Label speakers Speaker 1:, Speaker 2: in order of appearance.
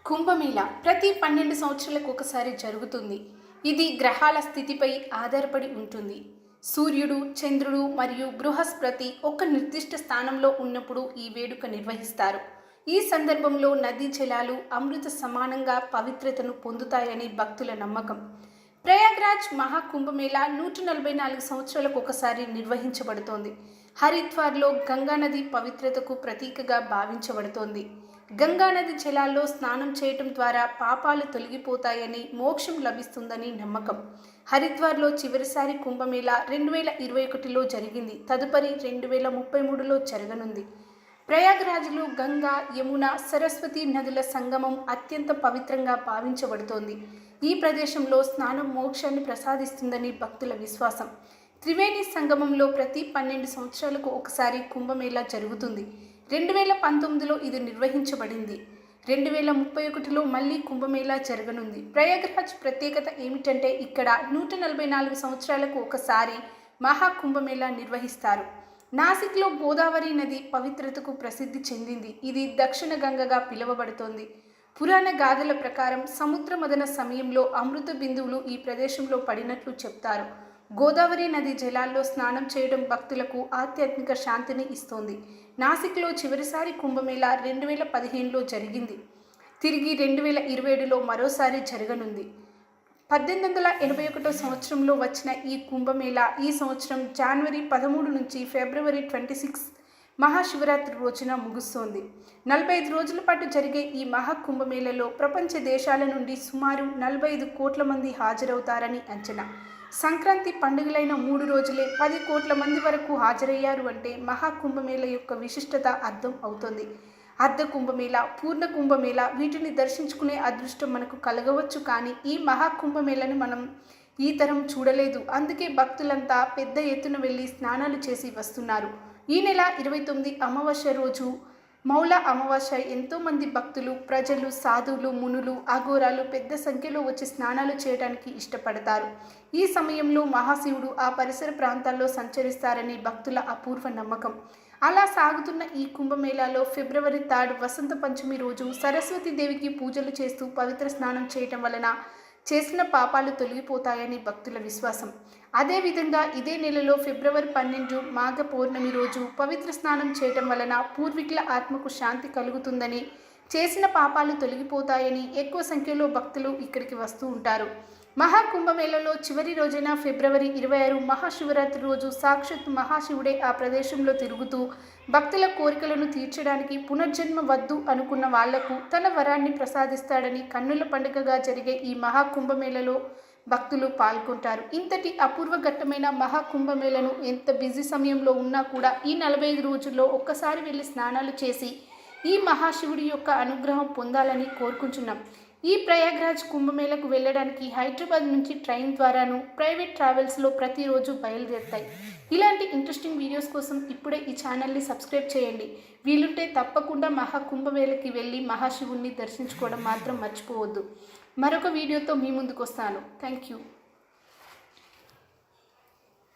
Speaker 1: కుంభమేళ ప్రతి 12 సంవత్సరాలకు ఒకసారి జరుగుతుంది. ఇది గ్రహాల స్థితిపై ఆధారపడి ఉంటుంది. సూర్యుడు, చంద్రుడు మరియు బృహస్పతి ఒక నిర్దిష్ట స్థానంలో ఉన్నప్పుడు ఈ వేడుక నిర్వహిస్తారు. ఈ సందర్భంలో నదీ జలాలు అమృత సమానంగా పవిత్రతను పొందుతాయని భక్తుల నమ్మకం. ప్రయాగ్రాజ్ మహాకుంభమేళ 144 సంవత్సరాలకు ఒకసారి నిర్వహించబడుతోంది. హరిద్వార్లో గంగానది పవిత్రతకు ప్రతీకగా భావించబడుతోంది. గంగానది జలాల్లో స్నానం చేయటం ద్వారా పాపాలు తొలగిపోతాయని, మోక్షం లభిస్తుందని నమ్మకం. హరిద్వార్లో చివరిసారి కుంభమేళ 2021లో జరిగింది. తదుపరి 2033లో జరగనుంది. ప్రయాగ్రాజ్లో గంగా, యమున, సరస్వతి నదుల సంగమం అత్యంత పవిత్రంగా భావించబడుతోంది. ఈ ప్రదేశంలో స్నానం మోక్షాన్ని ప్రసాదిస్తుందని భక్తుల విశ్వాసం. త్రివేణి సంగమంలో ప్రతి 12 సంవత్సరాలకు ఒకసారి కుంభమేళ జరుగుతుంది. 2019లో ఇది నిర్వహించబడింది. 2031లో మళ్ళీ కుంభమేళా జరగనుంది. ప్రయాగ్రాజ్ ప్రత్యేకత ఏమిటంటే ఇక్కడ 144 సంవత్సరాలకు ఒకసారి మహాకుంభమేళా నిర్వహిస్తారు. నాసిక్లో గోదావరి నది పవిత్రతకు ప్రసిద్ధి చెందింది. ఇది దక్షిణ గంగగా పిలువబడుతోంది. పురాణ గాథల ప్రకారం సముద్ర మదన సమయంలో అమృత బిందువులు ఈ ప్రదేశంలో పడినట్లు చెప్తారు. గోదావరి నది జలాల్లో స్నానం చేయడం భక్తులకు ఆధ్యాత్మిక శాంతిని ఇస్తోంది. నాసిక్లో చివరిసారి కుంభమేళా 2015లో జరిగింది. తిరిగి 2027లో మరోసారి జరగనుంది. 1881 సంవత్సరంలో వచ్చిన ఈ కుంభమేళా ఈ సంవత్సరం జనవరి 13 నుంచి ఫిబ్రవరి 26 మహాశివరాత్రి రోజున ముగుస్తోంది. 45 రోజుల పాటు జరిగే ఈ మహాకుంభమేళలో ప్రపంచ దేశాల నుండి సుమారు 45 కోట్ల మంది హాజరవుతారని అంచనా. సంక్రాంతి పండుగలైన 3 రోజులే 10 కోట్ల మంది వరకు హాజరయ్యారు అంటే మహాకుంభమేళ యొక్క విశిష్టత అర్థం అవుతుంది. అర్ధ కుంభమేళ, పూర్ణ కుంభమేళ వీటిని దర్శించుకునే అదృష్టం మనకు కలగవచ్చు. కానీ ఈ మహాకుంభమేళని మనం ఈ తరం చూడలేదు. అందుకే భక్తులంతా పెద్ద ఎత్తున వెళ్ళి స్నానాలు చేసి వస్తున్నారు. ఈ నెల 29 అమావాస్య రోజు మౌళ అమావాస్య ఎంతోమంది భక్తులు, ప్రజలు, సాధువులు, మునులు, అఘోరాలు పెద్ద సంఖ్యలో వచ్చి స్నానాలు చేయడానికి ఇష్టపడతారు. ఈ సమయంలో మహాశివుడు ఆ పరిసర ప్రాంతాల్లో సంచరిస్తారని భక్తుల అపూర్వ నమ్మకం. అలా సాగుతున్న ఈ కుంభమేళాలో ఫిబ్రవరి 3 వసంత పంచమి రోజు సరస్వతీదేవికి పూజలు చేస్తూ పవిత్ర స్నానం చేయటం వలన చేసిన పాపాలు తొలగిపోతాయని భక్తుల విశ్వాసం. అదేవిధంగా ఇదే నెలలో ఫిబ్రవరి 12 మాఘ పౌర్ణమి రోజు పవిత్ర స్నానం చేయటం వలన పూర్వీకుల ఆత్మకు శాంతి కలుగుతుందని, చేసిన పాపాలు తొలగిపోతాయని ఎక్కువ సంఖ్యలో భక్తులు ఇక్కడికి వస్తూ ఉంటారు. మహాకుంభమేళలో చివరి రోజైన ఫిబ్రవరి 26 మహాశివరాత్రి రోజు సాక్షాత్ మహాశివుడే ఆ ప్రదేశంలో తిరుగుతూ భక్తుల కోరికలను తీర్చడానికి, పునర్జన్మ వద్దు అనుకున్న వాళ్లకు తన వరాన్ని ప్రసాదిస్తాడని కన్నుల పండుగగా జరిగే ఈ మహాకుంభమేళలో భక్తులు పాల్గొంటారు. ఇంతటి అపూర్వ ఘట్టమైన మహాకుంభమేళను ఎంత బిజీ సమయంలో ఉన్నా కూడా ఈ 45 రోజుల్లో ఒక్కసారి వెళ్ళి స్నానాలు చేసి ఈ మహాశివుడి యొక్క అనుగ్రహం పొందాలని కోరుకుంటున్నాం. ఈ ప్రయాగ్రాజ్ కుంభమేళకు వెళ్ళడానికి హైదరాబాద్ నుంచి ట్రైన్ ద్వారాను, ప్రైవేట్ ట్రావెల్స్లో ప్రతిరోజు బయలుదేరుతాయి. ఇలాంటి ఇంట్రెస్టింగ్ వీడియోస్ కోసం ఇప్పుడే ఈ ఛానల్ని సబ్స్క్రైబ్ చేయండి. వీలుంటే తప్పకుండా మహాకుంభమేళకి వెళ్ళి మహాశివుణ్ణి దర్శించుకోవడం మాత్రం మర్చిపోవద్దు. మరొక వీడియోతో మీ ముందుకు వస్తాను. Thank you.